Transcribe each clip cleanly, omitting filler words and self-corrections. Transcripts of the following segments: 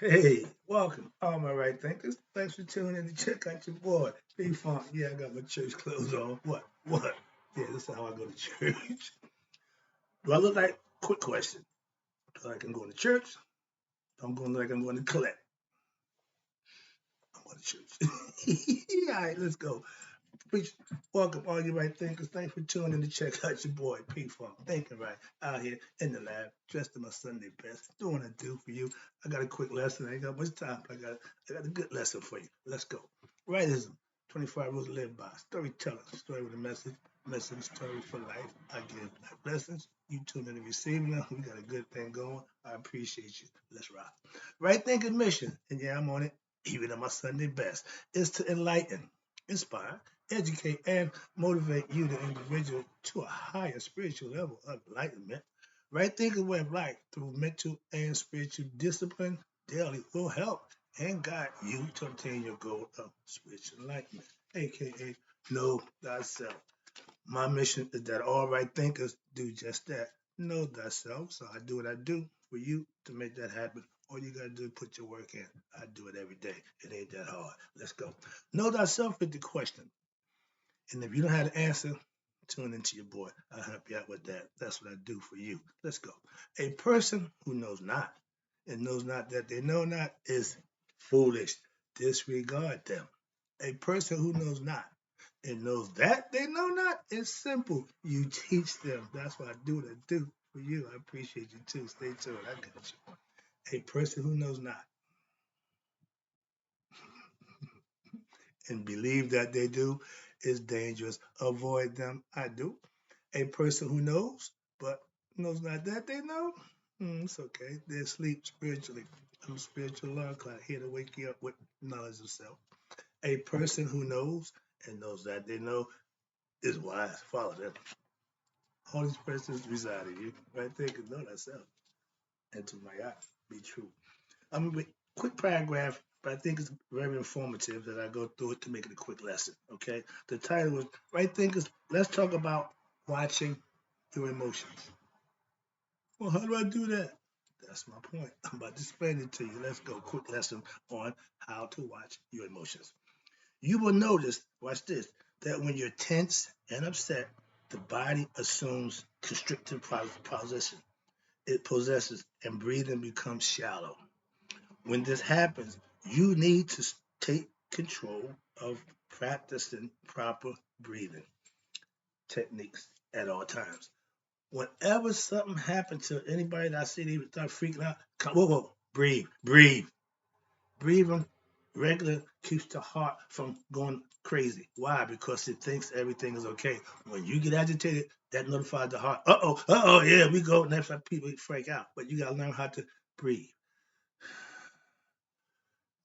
Hey, welcome, all my right thinkers. Thanks for tuning in to check out your boy, P Funk. Yeah, I got my church clothes on. What? What? Yeah, this is how I go to church. Do I look like? Quick question. Do I look like I'm going to church? I'm going like I'm going to collect. I'm going to church. All right, let's go. Preach. Welcome, all you right thinkers. Thanks for tuning in to check out your boy, P Funk. Thinking right out here in the lab, dressed in my Sunday best, doing what I do for you. I got a quick lesson. I ain't got much time, but I got a good lesson for you. Let's go. Rightism, 25 rules to live by. Storyteller, story with a message, story for life. I give life lessons. You tune in to receive them. We got a good thing going. I appreciate you. Let's rock. Right thinking mission, and yeah, I'm on it. Even on my Sunday best, is to enlighten, inspire, educate, and motivate you, the individual, to a higher spiritual level of enlightenment. Right thinking went right through mental and spiritual discipline daily will help and guide you to obtain your goal of spiritual enlightenment, aka know thyself. My mission is that all right thinkers do just that. Know thyself. So I do what I do for you to make that happen. All you gotta do is put your work in. I do it every day. It ain't that hard. Let's go. Know thyself is the question. And if you don't have the answer, tune into your boy. I'll help you out with that. That's what I do for you. Let's go. A person who knows not and knows not that they know not is foolish. Disregard them. A person who knows not and knows that they know not is simple. You teach them. That's what I do what I do for you. I appreciate you too. Stay tuned. I got you. A person who knows not and believe that they do is dangerous. Avoid them. I do. A person who knows, but knows not that they know, it's okay. They're asleep spiritually. I'm a spiritual alarm clock here to wake you up with knowledge of self. A person who knows and knows that they know is wise. Follow them. All these persons reside in you. Right there, can know thyself. And to my eye, be true. I'm gonna quick paragraph, but I think it's very informative that I go through it to make it a quick lesson. Okay. The title was Right Thinkers. Let's talk about watching your emotions. Well, how do I do that? That's my point. I'm about to explain it to you. Let's go. Quick lesson on how to watch your emotions. You will notice, watch this, that when you're tense and upset, the body assumes constrictive position. It possesses and breathing becomes shallow. When this happens, you need to take control of practicing proper breathing techniques at all times. Whenever something happens to anybody that I see, they start freaking out. Whoa, whoa, breathe, breathe. Breathing regular keeps the heart from going crazy. Why? Because it thinks everything is okay. When you get agitated, that notifies the heart. Yeah, we go. And that's why people freak out. But you gotta learn how to breathe.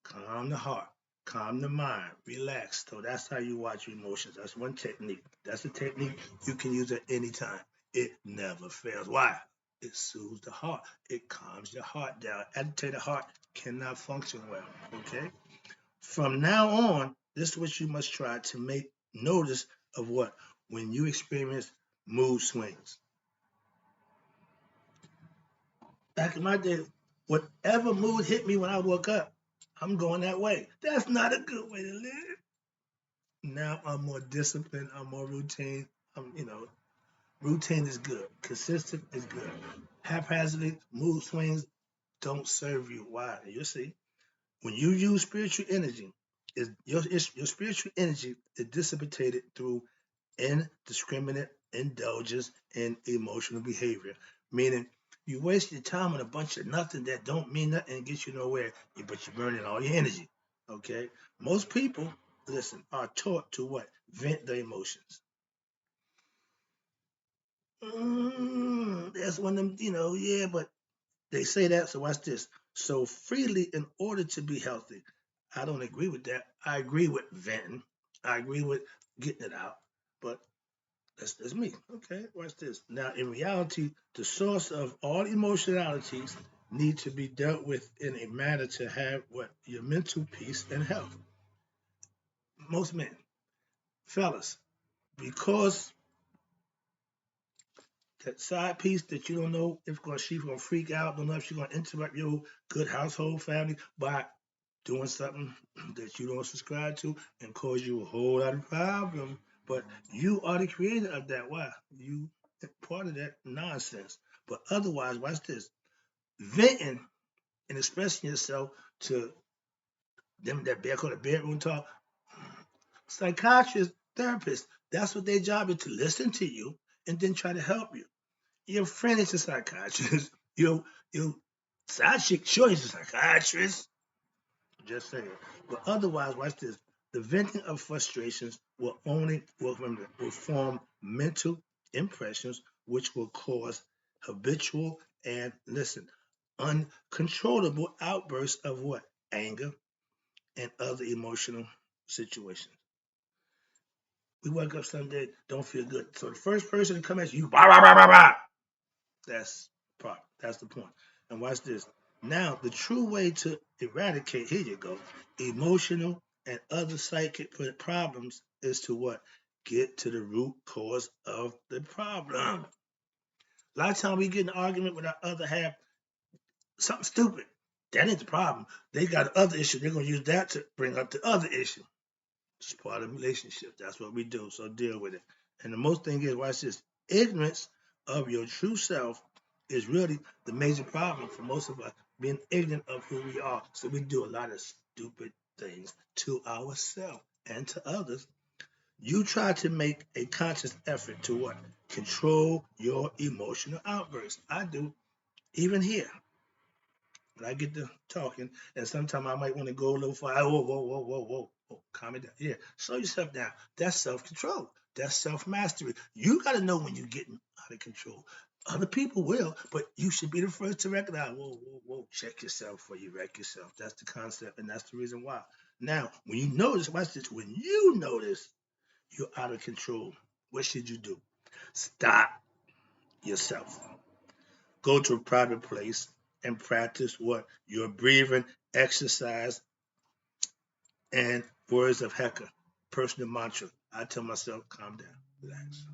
Calm the heart, calm the mind, relax. So that's how you watch your emotions. That's one technique. That's a technique you can use at any time. It never fails. Why? It soothes the heart. It calms your heart down. Agitated heart cannot function well. Okay? From now on, this is what you must try to make notice of what? When you experience mood swings. Back in my day, whatever mood hit me when I woke up, I'm going that way. That's not a good way to live. Now I'm more disciplined. I'm more routine. Routine is good. Consistent is good. Haphazardly, mood swings don't serve you. Why? You'll see. When you use spiritual energy, your spiritual energy is dissipated through indiscriminate indulgence in emotional behavior. Meaning, you waste your time on a bunch of nothing that don't mean nothing and get you nowhere, but you're burning all your energy. Okay? Most people, listen, are taught to what? Vent their emotions. That's one of them, yeah, but they say that, so watch this. So freely in order to be healthy. I don't agree with that. I agree with venting. I agree with getting it out. But that's me. Okay, watch this. Now, in reality, the source of all emotionalities need to be dealt with in a manner to have what? Your mental peace and health. Most men, fellas, because That side piece that you don't know if she's gonna freak out, don't know if she's gonna interrupt your good household family by doing something that you don't subscribe to and cause you a whole lot of problems. But you are the creator of that. Why? You part of that nonsense. But otherwise, watch this. Venting and expressing yourself to them that bear called a bedroom talk, psychiatrists, therapists, that's what their job is, to listen to you and then try to help you. Your friend is a psychiatrist. Your side chick, sure, he's a psychiatrist. Just saying. But otherwise, watch this. The venting of frustrations will form mental impressions, which will cause habitual and listen, uncontrollable outbursts of what? Anger and other emotional situations. We wake up someday, don't feel good. So the first person to come at you, bah, bah, bah, bah, bah. That's the point. And watch this. Now, the true way to eradicate, here you go, emotional and other psychic problems is to what? Get to the root cause of the problem. A lot of times we get in an argument with our other half, something stupid. That ain't the problem. They got other issue. They're going to use that to bring up the other issue. It's part of the relationship. That's what we do. So deal with it. And the most thing is, watch this. Ignorance of your true self is really the major problem for most of us, being ignorant of who we are. So we do a lot of stupid things to ourselves and to others. You try to make a conscious effort to what? Control your emotional outbursts. I do, even here. When I get to talking, and sometimes I might want to go a little far. Whoa, whoa, whoa, whoa, whoa, whoa, calm it down. Yeah, slow yourself down. That's self-control. That's self-mastery. You got to know when you're getting out of control. Other people will, but you should be the first to recognize. Whoa, whoa, whoa. Check yourself before you wreck yourself. That's the concept, and that's the reason why. Now, when you notice, watch this. When you notice you're out of control, what should you do? Stop yourself. Go to a private place and practice what? Your breathing, exercise, and words of Heka, personal mantra. I tell myself, calm down, relax.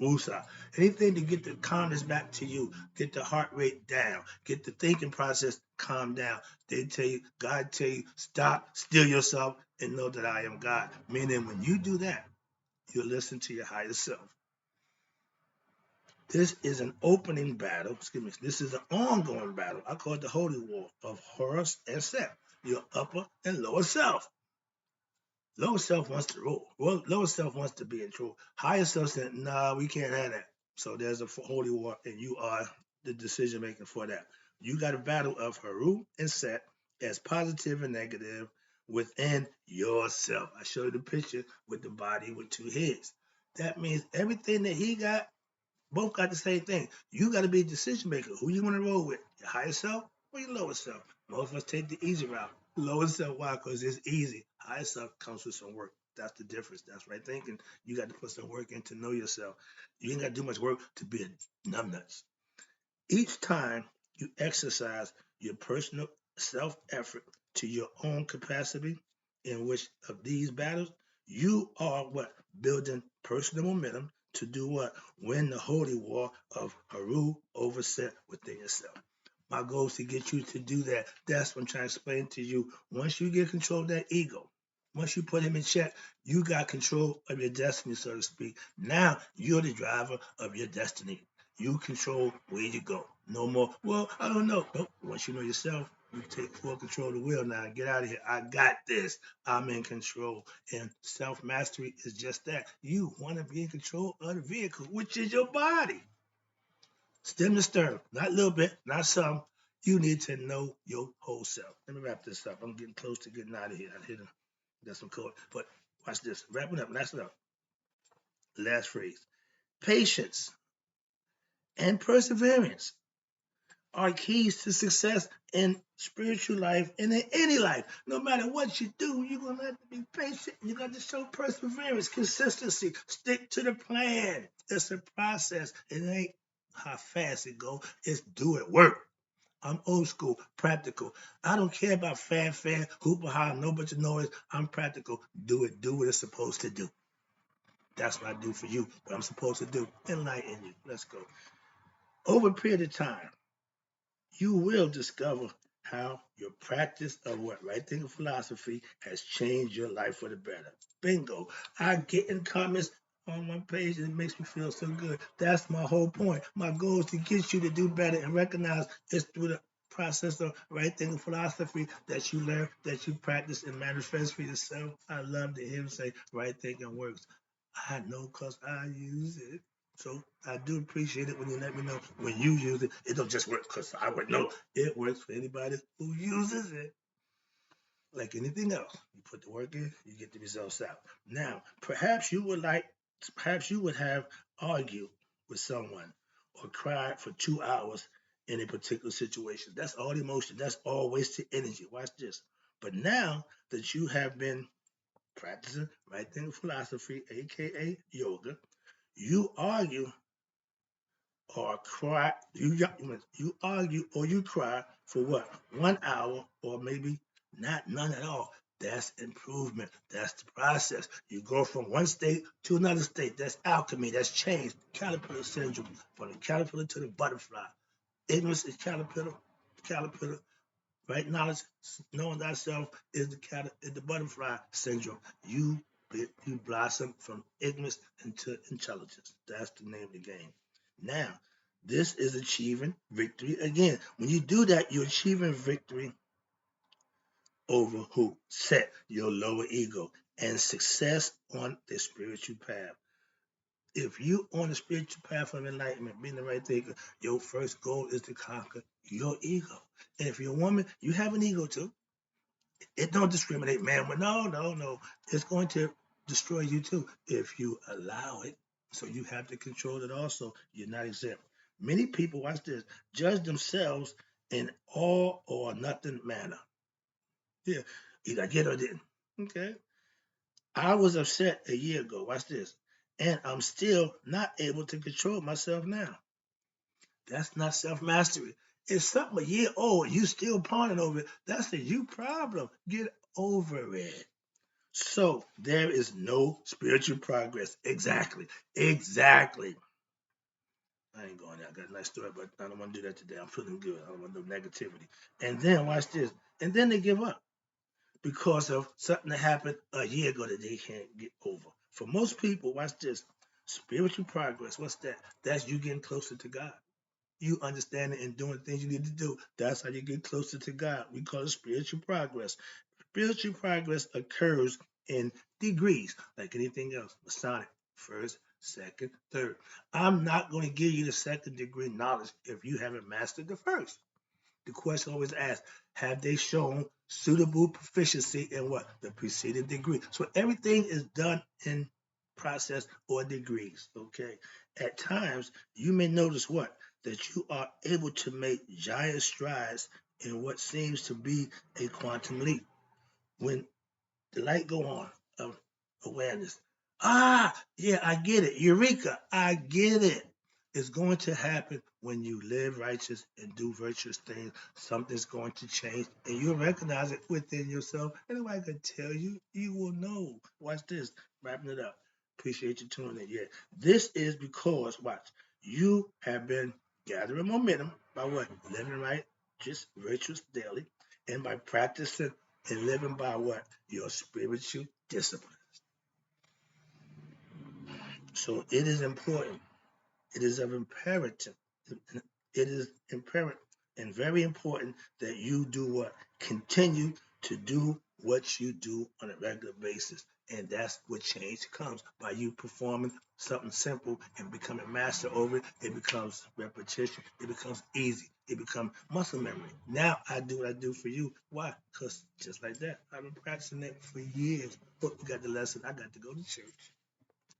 Wusa. Anything to get the calmness back to you, get the heart rate down, get the thinking process calm down. They tell you, God tell you, stop, still yourself, and know that I am God. Meaning when you do that, you listen to your higher self. This is an opening battle. Excuse me. This is an ongoing battle. I call it the holy war of Horus and Set, your upper and lower self. Lower self wants to rule. Well, lower self wants to be in control. Higher self said, nah, we can't have that. So there's a holy war, and you are the decision maker for that. You got a battle of Haru and Set as positive and negative within yourself. I showed you the picture with the body with two heads. That means everything that he got, both got the same thing. You got to be a decision maker. Who you want to roll with? Your higher self or your lower self? Most of us take the easy route. Lower self, why? Because it's easy. Higher self comes with some work. That's the difference. That's right thinking. You got to put some work in to know yourself. You ain't got to do much work to be a numbnuts. Each time you exercise your personal self-effort to your own capacity in which of these battles, you are what? Building personal momentum to do what? Win the holy war of Haru overset within yourself. My goal is to get you to do that. That's what I'm trying to explain to you. Once you get control of that ego, once you put him in check, you got control of your destiny, so to speak. Now you're the driver of your destiny. You control where you go. No more, well, I don't know. Nope. Once you know yourself, you take full control of the wheel now. Get out of here. I got this. I'm in control. And self-mastery is just that. You want to be in control of the vehicle, which is your body. Stem to stern. Not a little bit, not some. You need to know your whole self. Let me wrap this up. I'm getting close to getting out of here. I hit a, got some code. But watch this. Wrap it up. Last it up. Last phrase. Patience and perseverance are keys to success in spiritual life and in any life. No matter what you do, you're going to have to be patient. You got to show perseverance, consistency. Stick to the plan. It's a process. It ain't how fast it go. It's do it work. I'm old school, practical. I don't care about fanfare, hoop ha, no bunch of noise. I'm practical. Do it. Do what it's supposed to do. That's what I do for you. What I'm supposed to do. Enlighten you. Let's go. Over a period of time, you will discover how your practice of what right thinking philosophy has changed your life for the better. Bingo. I get in comments on my page and it makes me feel so good. That's my whole point. My goal is to get you to do better and recognize it's through the process of right thinking philosophy that you learn, that you practice and manifest for yourself. I love to hear him say right thinking works. I know because I use it. So I do appreciate it when you let me know when you use it. It don't just work because I would know. It works for anybody who uses it. Like anything else, you put the work in, you get the results out. Now, perhaps you would have argued with someone or cried for 2 hours in a particular situation. That's all emotion. That's all wasted energy. Watch this. But now that you have been practicing right thinking philosophy, aka yoga, you argue or cry, you argue or you cry for what? 1 hour or maybe not none at all. That's improvement. That's the process. You go from one state to another state. That's alchemy. That's change. Caterpillar syndrome. From the caterpillar to the butterfly. Ignorance is caterpillar. Caterpillar. Right knowledge, knowing thyself is the butterfly syndrome. You blossom from ignorance into intelligence. That's the name of the game. Now, this is achieving victory again. When you do that, you're achieving victory over who? Set your lower ego and success on the spiritual path. If you on the spiritual path of enlightenment, being the right thinker, your first goal is to conquer your ego. And if you're a woman, you have an ego too. It don't discriminate, man. But no. It's going to destroy you too if you allow it. So you have to control it also. You're not exempt. Many people, watch this, judge themselves in all or nothing manner. Yeah, either I get or didn't. Okay. I was upset a year ago. Watch this. And I'm still not able to control myself now. That's not self mastery. It's something a year old. You still pawning over it. That's a you problem. Get over it. So there is no spiritual progress. Exactly. Exactly. I ain't going there. I got a nice story, but I don't want to do that today. I'm feeling good. I don't want no negativity. And then watch this. And then they give up because of something that happened a year ago that they can't get over. For most people, watch this. Spiritual progress. What's that? That's you getting closer to God. You understanding and doing things you need to do. That's how you get closer to God. We call it spiritual progress. Spiritual progress occurs in degrees, like anything else. Masonic, first, second, third. I'm not going to give you the second degree knowledge if you haven't mastered the first. The question always asked, have they shown suitable proficiency in what? The preceding degree. So everything is done in process or degrees, okay? At times, you may notice what? That you are able to make giant strides in what seems to be a quantum leap. When the light go on of awareness. Yeah, I get it. Eureka, I get it. It's going to happen when you live righteous and do virtuous things. Something's going to change, and you'll recognize it within yourself. Anybody can tell you, you will know. Watch this. Wrapping it up. Appreciate you tuning in. Yeah, this is because watch you have been gathering momentum by what living right, just virtuous daily, and by practicing and living by what your spiritual discipline. So it is important. It is of imperative. It is imperative and very important that you do what? Continue to do what you do on a regular basis. And that's what change comes by you performing something simple and becoming master over it. It becomes repetition. It becomes easy. It becomes muscle memory. Now I do what I do for you. Why? Because just like that, I've been practicing it for years. But you got the lesson. I got to go to church.